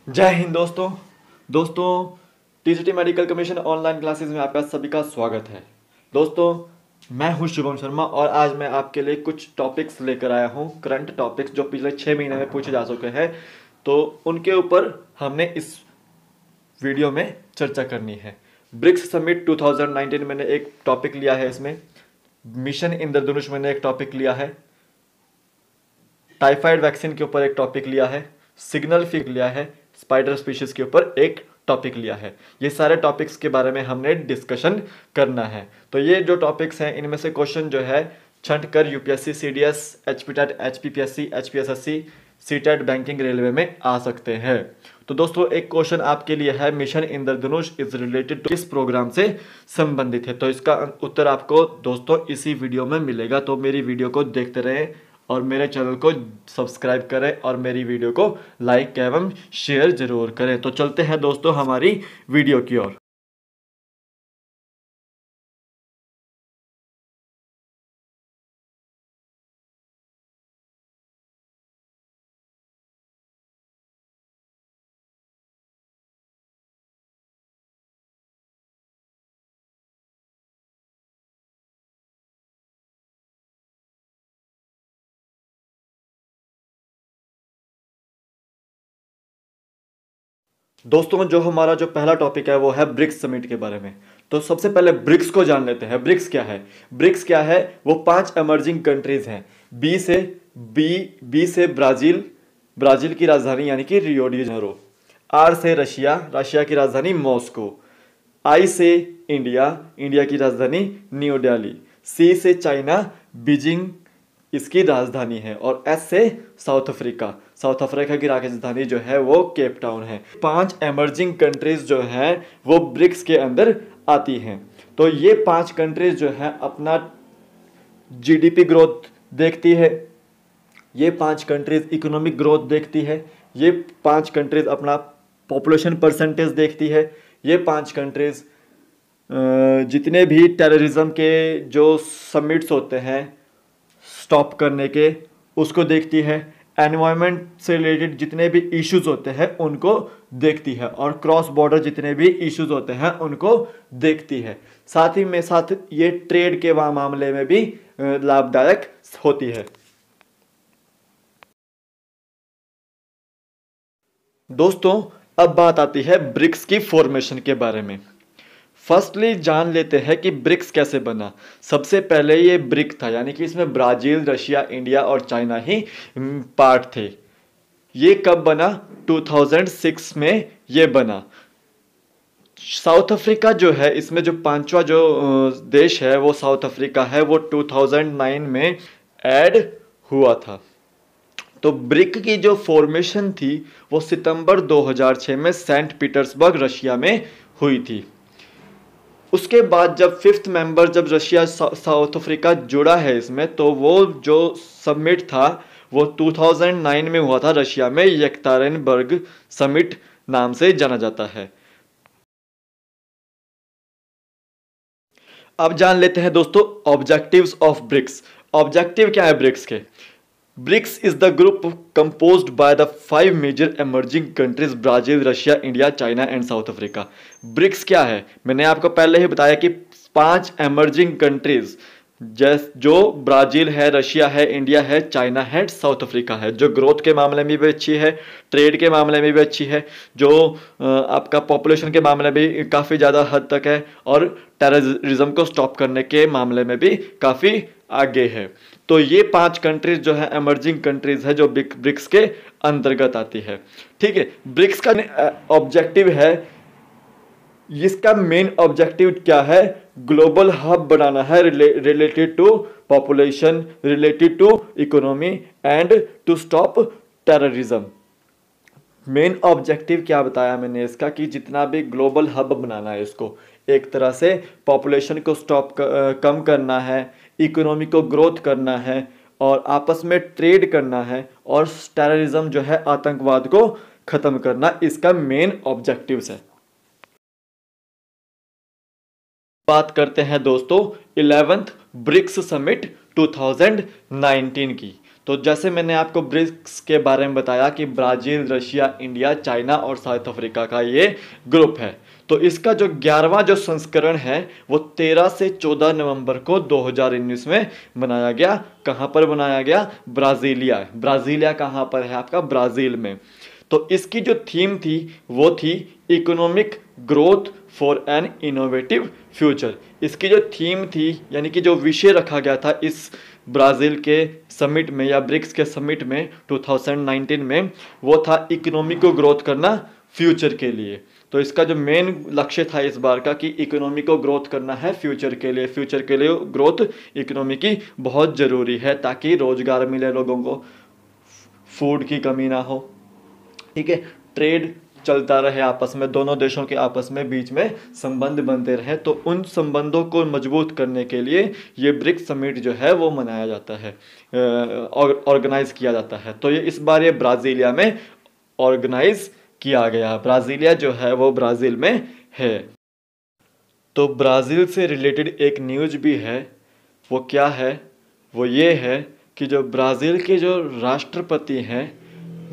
जय हिंद दोस्तों TGT medical commission online classes में आपका सभी का स्वागत है। दोस्तों, मैं हूं शुभम शर्मा और आज मैं आपके लिए कुछ टॉपिक्स लेकर आया हूं, करंट टॉपिक्स जो पिछले 6 महीने में पूछे जा चुके हैं, तो उनके ऊपर हमने इस वीडियो में चर्चा करनी है। ब्रिक्स समिट 2019 मैंने एक टॉपिक लिया है, इसमें मिशन इंद्रधनुष मैंने एक टॉपिक लिया है, टाइफाइड वैक्सीन के ऊपर एक टॉपिक लिया है, सिग्नल फिग लिया है, स्पाइडर स्पीशीज के ऊपर एक टॉपिक लिया है। ये सारे टॉपिक्स के बारे में हमने डिस्कशन करना है। तो ये जो टॉपिक्स हैं इनमें से क्वेश्चन जो है छंट कर UPSC, CDS, HPTET, HPPSC, HPSSC, CTET, banking, railway में आ सकते हैं। तो दोस्तों, एक क्वेश्चन आपके लिए है, mission Indradhanush is related to किस प्रोग्राम से संबंधित है? तो इसका उत्तर आपको दोस्तों इसी वीडियो में मिलेगा। तो मेरी वीडियो को देखते रहें और मेरे चैनल को सब्सक्राइब करें और मेरी वीडियो को लाइक एवं शेयर जरूर करें। तो चलते हैं दोस्तों हमारी वीडियो की ओर। दोस्तों, जो हमारा जो पहला टॉपिक है वो है ब्रिक्स समिट के बारे में। तो सबसे पहले ब्रिक्स को जान लेते हैं। ब्रिक्स क्या है? ब्रिक्स क्या है? वो 5 एमर्जिंग कंट्रीज हैं। बी से ब्राजील, ब्राजील की राजधानी यानी कि रियो डी जेनेरो। आर से रशिया, रशिया की राजधानी मॉस्को। आई से इंडिया, इंडिया की राजधानी न्यू दिल्ली। सी से चाइना, बीजिंग इसकी राजधानी है। और एस से साउथ अफ्रीका, साउथ अफ्रीका की राजधानी जो है वो केप टाउन है। 5 एमर्जिंग कंट्रीज जो हैं वो ब्रिक्स के अंदर आती हैं। तो ये 5 कंट्रीज जो है अपना जीडीपी ग्रोथ देखती है, ये 5 कंट्रीज इकोनॉमिक ग्रोथ देखती है, ये 5 कंट्रीज अपना पॉपुलेशन परसेंटेज देखती है, ये 5 कंट्रीज जितने भी टेररिज्म के जो समिट्स होते हैं स्टॉप करने के उसको देखती है, एनवायरनमेंट से रिलेटेड जितने भी इश्यूज होते हैं उनको देखती है, और क्रॉस बॉर्डर जितने भी इश्यूज होते हैं उनको देखती है। साथ ही में साथ ये ट्रेड के मामले में भी लाभदायक होती है। दोस्तों, अब बात आती है ब्रिक्स की फॉर्मेशन के बारे में। फर्स्टली जान लेते हैं कि ब्रिक्स कैसे बना। सबसे पहले ये ब्रिक था, यानी कि इसमें ब्राजील, रशिया, इंडिया और चाइना ही पार्ट थे। ये कब बना? 2006 में ये बना। साउथ अफ्रीका जो है, इसमें जो 5वां जो देश है वो साउथ अफ्रीका है, वो 2009 में ऐड हुआ था। तो ब्रिक की जो फॉर्मेशन थी वो सितंबर 2006 में सेंट पीटर्सबर्ग, रशिया में हुई थी। उसके बाद जब 5th मेंबर जब रशिया साउथ अफ्रीका जुड़ा है इसमें, तो वो जो समिट था वो 2009 में हुआ था रशिया में, येक्तारेनबर्ग समिट नाम से जाना जाता है। अब जान लेते हैं दोस्तों ऑब्जेक्टिव्स ऑफ ब्रिक्स। ऑब्जेक्टिव क्या है ब्रिक्स के? BRICS is the group composed by the 5 major emerging countries Brazil, Russia, India, China and South Africa. BRICS क्या है? मैंने आपको पहले ही बताया कि 5 एमर्जिंग कंट्रीज जो ब्राजील है, रशिया है, इंडिया है, चाइना है, साउथ अफ्रीका है, जो ग्रोथ के मामले में भी अच्छी है, ट्रेड के मामले में भी अच्छी है, जो आपका पॉपुलेशन के मामले में भी काफ़ी ज़्यादा हद तक है, और टेररिज्म को स्टॉप करने के मामले में भी काफ़ी आगे है। तो ये 5 कंट्रीज जो है एमर्जिंग कंट्रीज है जो ब्रिक्स के अंतर्गत आती है। ठीक है, ब्रिक्स का ऑब्जेक्टिव है, इसका मेन ऑब्जेक्टिव क्या है? ग्लोबल हब बनाना है, related to population, related to economy and to stop terrorism. Main objective क्या बताया मैंने इसका, कि जितना भी ग्लोबल हब बनाना है, इसको एक तरह से पॉपुलेशन को कम करना है, इकोनॉमी को ग्रोथ करना है, और आपस में ट्रेड करना है, और टेररिज्म जो है आतंकवाद को ख़त्म करना, इसका मेन ऑब्जेक्टिव्स है। बात करते हैं दोस्तों 11th ब्रिक्स समिट 2019 की। तो जैसे मैंने आपको ब्रिक्स के बारे में बताया कि ब्राज़ील, रशिया, इंडिया, चाइना और साउथ अफ्रीका का ये ग्रुप है। तो इसका जो 11वां जो संस्करण है वो 13 से 14 नवंबर को 2019 में बनाया गया। कहाँ पर बनाया गया? ब्राज़ीलिया। ब्राज़ीलिया कहाँ पर है? आपका ब्राज़ील में। तो इसकी जो थीम थी वो थी economic growth for an innovative future. इसकी जो थीम थी यानी कि जो विषय रखा गया था इस ब्राज़ील के समिट में या ब्रिक्स के समिट में 2019 में, वो था इकोनॉमी को ग्रोथ करना फ्यूचर के लिए। तो इसका जो मेन लक्ष्य था इस बार का कि इकोनॉमी को ग्रोथ करना है फ्यूचर के लिए। फ्यूचर के लिए ग्रोथ इकोनॉमी की बहुत ज़रूरी है ताकि रोजगार मिले लोगों को, फूड की कमी ना हो, ठीक है, ट्रेड चलता रहे आपस में, दोनों देशों के आपस में बीच में संबंध बनते रहे। तो उन संबंधों को मजबूत करने के लिए ये ब्रिक्स समिट जो है वो मनाया जाता है, ऑर्गेनाइज किया जाता है। तो ये इस बार ये ब्राज़ीलिया में ऑर्गेनाइज किया गया। ब्राज़ीलिया जो है वो ब्राज़ील में है। तो ब्राज़ील से रिलेटेड एक न्यूज़ भी है। वो क्या है? वो ये है कि जो ब्राज़ील के जो राष्ट्रपति हैं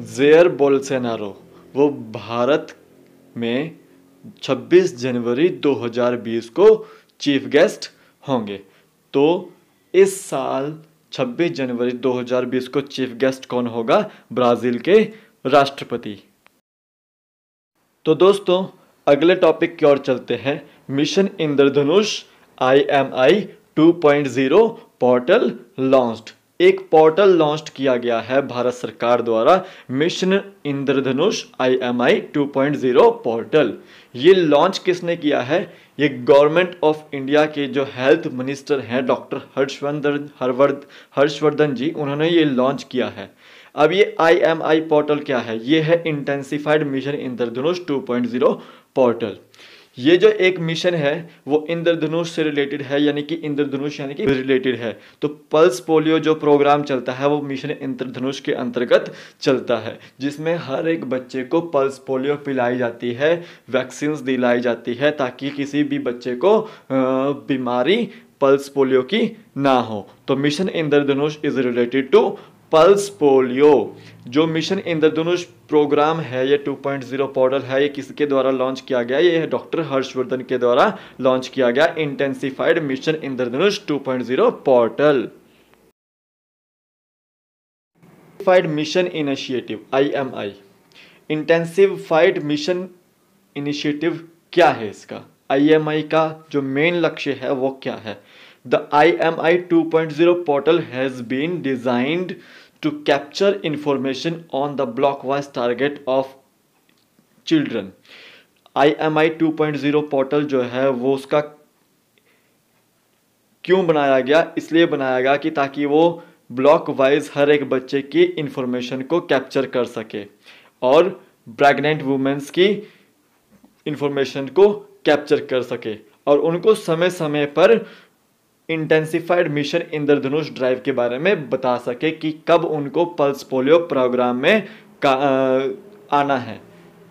जेयर बोल्सोनारो, वो भारत में 26 जनवरी 2020 को चीफ गेस्ट होंगे। तो इस साल 26 जनवरी 2020 को चीफ गेस्ट कौन होगा? ब्राज़ील के राष्ट्रपति। तो दोस्तों अगले टॉपिक की ओर चलते हैं। मिशन इंद्रधनुष IMI 2.0 पोर्टल लॉन्च्ड। एक पोर्टल लॉन्च किया गया है भारत सरकार द्वारा, मिशन इंद्रधनुष IMI 2.0 पोर्टल। ये लॉन्च किसने किया है? ये गवर्नमेंट ऑफ इंडिया के जो हेल्थ मिनिस्टर हैं डॉक्टर हर्षवर्धन जी, उन्होंने ये लॉन्च किया है। अब ये IMI पोर्टल क्या है? ये है इंटेंसिफाइड मिशन इंद्रधनुष 2.0 पोर्टल। ये जो एक मिशन है वो इंद्रधनुष से रिलेटेड है, यानी कि इंद्रधनुष यानी कि रिलेटेड है। तो पल्स पोलियो जो प्रोग्राम चलता है वो मिशन इंद्रधनुष के अंतर्गत चलता है, जिसमें हर एक बच्चे को पल्स पोलियो पिलाई जाती है, वैक्सीन्स दिलाई जाती है ताकि किसी भी बच्चे को बीमारी पल्स पोलियो की ना हो। तो mission Indradhanush is related to pulse polio. जो मिशन इंद्रधनुष प्रोग्राम है, ये 2.0 पोर्टल है, ये किसके द्वारा लॉन्च किया गया? ये डॉक्टर हर्षवर्धन के द्वारा लॉन्च किया गया इंटेंसिफाइड मिशन इंद्रधनुष 2.0 portal. Intensified mission initiative IMI, intensified mission initiative क्या है? इसका IMI का जो मेन लक्ष्य है वो क्या है? The IMI 2.0 portal has been designed to capture information on the block-wise target of children. IMI 2.0 portal जो है वो उसका क्यों बनाया गया? इसलिए बनाया गया कि ताकि वो ब्लॉक वाइज हर एक बच्चे की इंफॉर्मेशन को कैप्चर कर सके और प्रेग्नेंट वुमेन्स की इंफॉर्मेशन को कैप्चर कर सके और उनको समय समय पर इंटेंसिफाइड मिशन इंद्रधनुष ड्राइव के बारे में बता सके कि कब उनको पल्स पोलियो प्रोग्राम में आना है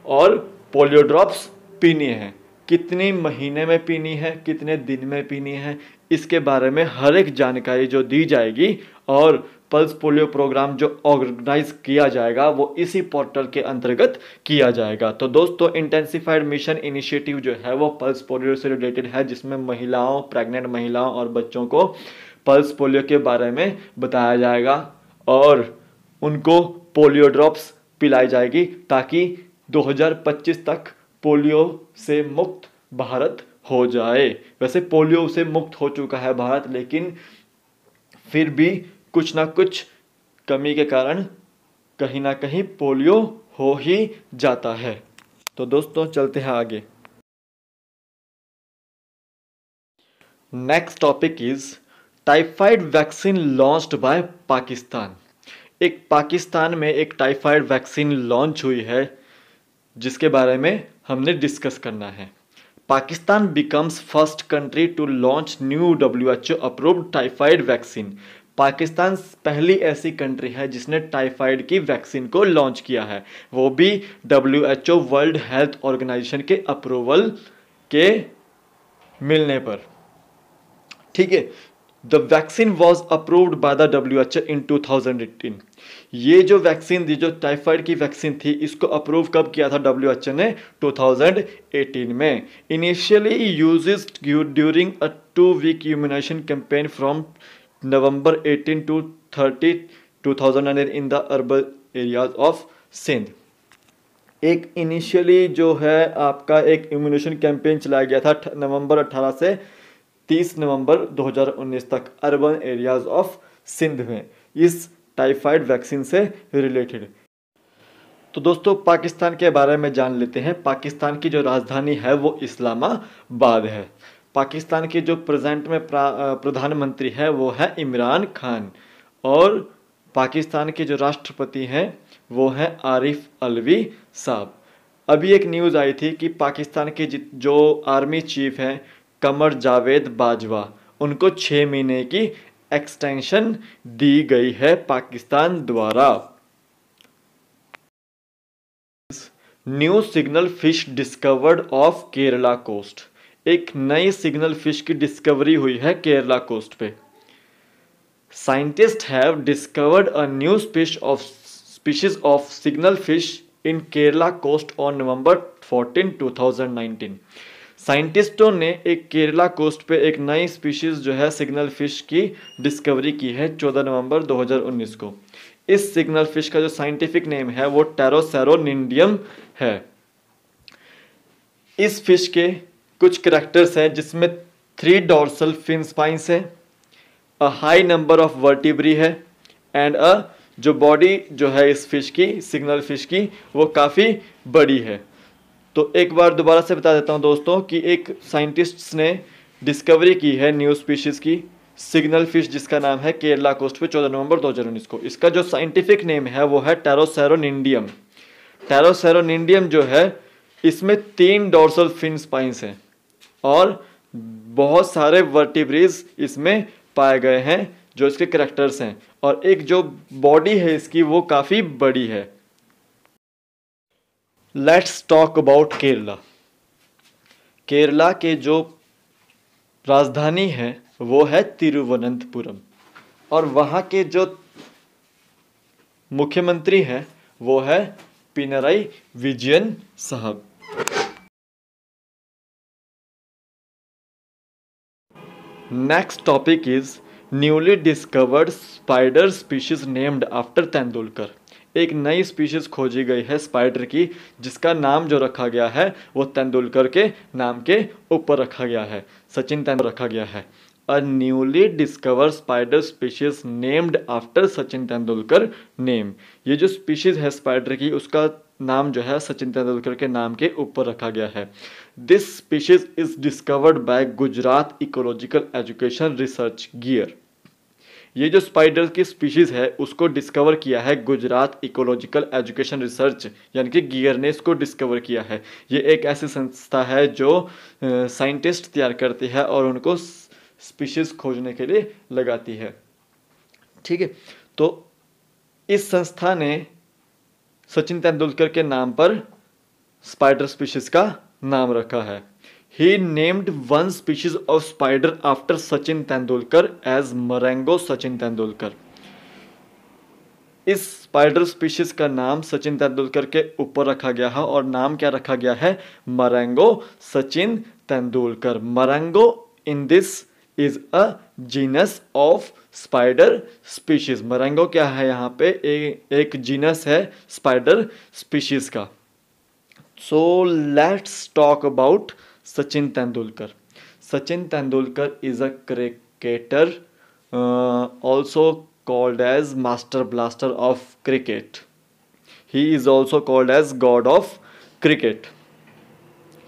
और पोलियो ड्रॉप्स पीनी है, कितनी महीने में पीनी है, कितने दिन में पीनी है, इसके बारे में हर एक जानकारी जो दी जाएगी और पल्स पोलियो प्रोग्राम जो ऑर्गेनाइज किया जाएगा वो इसी पोर्टल के अंतर्गत किया जाएगा। तो दोस्तों इंटेंसिफाइड मिशन इनिशिएटिव जो है वो पल्स पोलियो से रिलेटेड है, जिसमें महिलाओं, प्रेग्नेंट महिलाओं और बच्चों को पल्स पोलियो के बारे में बताया जाएगा और उनको पोलियो ड्रॉप्स पिलाई जाएगी ताकि 2025 तक पोलियो से मुक्त भारत हो जाए। वैसे पोलियो से मुक्त हो चुका है भारत, लेकिन फिर भी कुछ ना कुछ कमी के कारण कहीं ना कहीं पोलियो हो ही जाता है। तो दोस्तों चलते हैं आगे। Next topic is typhoid vaccine launched by Pakistan. एक पाकिस्तान में एक टाइफाइड वैक्सीन लॉन्च हुई है जिसके बारे में हमने डिस्कस करना है। Pakistan becomes first country to launch new WHO approved typhoid vaccine. Pakistan पहली ऐसी कंट्री है जिसने टाइफाइड की वैक्सीन को लॉन्च किया है, वो भी WHO वर्ल्ड हेल्थ ऑर्गेनाइजेशन के अप्रूवल के मिलने पर। ठीक है, the vaccine was approved by the WHO इन 2018। ये जो वैक्सीन थी, जो टाइफाइड की वैक्सीन थी, इसको अप्रूव कब किया था WHO ने? 2018 में। Initially uses during a 2-week immunization campaign from November 18 to 30 2009 in the urban areas of Sindh. एक इनिशियली जो है आपका एक इम्यूनेशन कैंपेन चलाया गया था नवंबर 18 से 30 नवंबर 2019 तक अर्बन एरियाज ऑफ सिंध में, इस टाइफाइड वैक्सीन से रिलेटेड। तो दोस्तों पाकिस्तान के बारे में जान लेते हैं। पाकिस्तान की जो राजधानी है वो इस्लामाबाद है। पाकिस्तान के जो प्रेजेंट में प्रधानमंत्री है वो है इमरान खान, और पाकिस्तान के जो राष्ट्रपति हैं वो हैं आरिफ अलवी साहब। अभी एक न्यूज़ आई थी कि पाकिस्तान के जो आर्मी चीफ हैं कमर जावेद बाजवा, उनको 6 महीने की एक्सटेंशन दी गई है पाकिस्तान द्वारा। New signal fish discovered off Kerala coast. एक नई सिग्नल फिश की डिस्कवरी हुई है केरला कोस्ट पे। Scientist have discovered a new species of signal fish in Kerala coast on November 14, 2019। साइंटिस्टों ने एक केरला कोस्ट पे एक नई स्पीशीज जो है सिग्नल फिश की डिस्कवरी की है 14 नवंबर 2019 को। इस सिग्नल फिश का जो साइंटिफिक नेम है वो टेरोसेरोनिडियम है। इस फिश के कुछ करैक्टर्स हैं जिसमें 3 डॉर्सल फिन स्पाइंस है, a high number of vertebrae है, एंड जो बॉडी जो है इस फिश की, सिग्नल फिश की, वो काफ़ी बड़ी है। तो एक बार दोबारा से बता देता हूँ दोस्तों कि एक साइंटिस्ट्स ने डिस्कवरी की है न्यू स्पीशीज़ की सिग्नल फिश जिसका नाम है केरला कोस्ट पे 14 नवंबर 2019 को। इसका जो साइंटिफिक नेम है वो है टेरोसेरोनिडियम। टेरोसेरोनिडियम जो है इसमें 3 डॉर्सल फिन स्पाइंस हैं और बहुत सारे वर्टिब्रीज इसमें पाए गए हैं जो इसके करैक्टर्स हैं, और एक जो बॉडी है इसकी वो काफ़ी बड़ी है। Let's talk about Kerala. Kerala के जो राजधानी है वो है तिरुवनंतपुरम, और वहाँ के जो मुख्यमंत्री हैं वो है पिनराई विजयन साहब। Next topic is newly discovered spider species named after Tendulkar. एक नई स्पीशीज खोजी गई है स्पाइडर की जिसका नाम जो रखा गया है वो तेंदुलकर के नाम के ऊपर रखा गया है, सचिन तेंदुलकर रखा गया है। A newly discover spider species named after Sachin Tendulkar name. ये जो स्पीशीज है स्पाइडर की उसका नाम जो है सचिन तेंदुलकर के नाम के ऊपर रखा गया है। This species is discovered by Gujarat ecological education research gear. ये जो स्पाइडर की स्पीशीज है उसको डिस्कवर किया है गुजरात इकोलॉजिकल एजुकेशन रिसर्च यानी कि गियर ने इसको डिस्कवर किया है। ये एक ऐसी संस्था है जो साइंटिस्ट तैयार करती है और उनको स्पीशीज खोजने के लिए लगाती है। ठीक है, तो इस संस्था ने सचिन तेंदुलकर के नाम पर स्पाइडर स्पीशीज का नाम रखा है। He named one species of spider after Sachin Tendulkar as Marengo Sachin Tendulkar। इस स्पाइडर स्पीशीज का नाम सचिन तेंदुलकर के ऊपर रखा गया है और नाम क्या रखा गया है? Marengo Sachin Tendulkar. Marengo in this is a genus of spider species. Marengo क्या है यहाँ पे? एक जीनस है स्पाइडर स्पीशीज का। So let's talk about Sachin Tendulkar. Sachin Tendulkar is a cricketer, also called as Master Blaster of cricket. He is also called as God of cricket.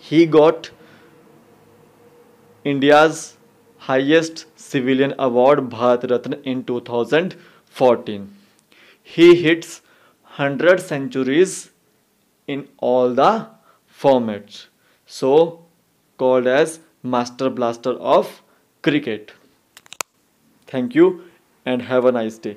He got India's highest civilian award Bharat Ratna in 2014. He hits 100 centuries in all the formats. So called as Master Blaster of Cricket. Thank you and have a nice day.